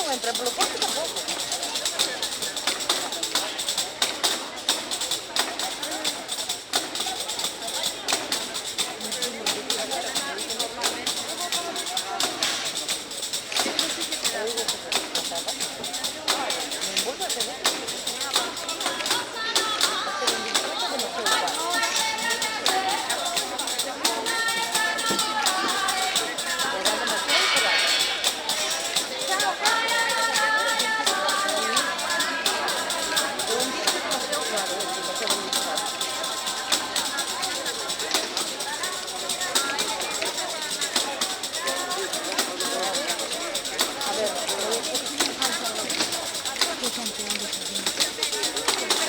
no entra, por lo pronto tampoco.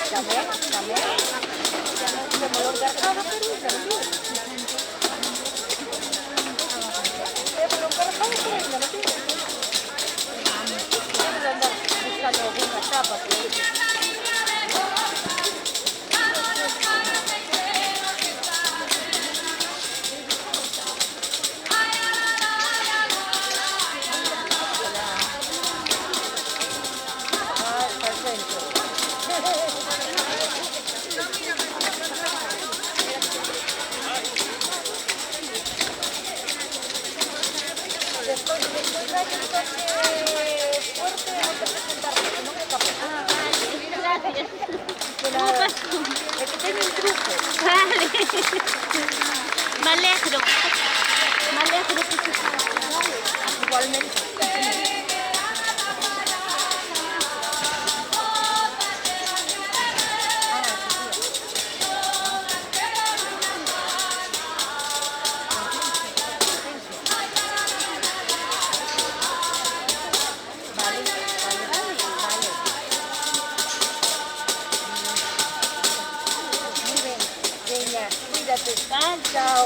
También, ya no es como los de acá, pero los carros ya no tienen. Deben de andar buscando alguna chapa. Después de que un toque fuerte, hay que presentarlo, no me escape. Ah, vale, gracias. De nada. Es que tiene un truco. Vale. Me alegro. Me alegro que se salga. Igualmente. Cuídate. Chao.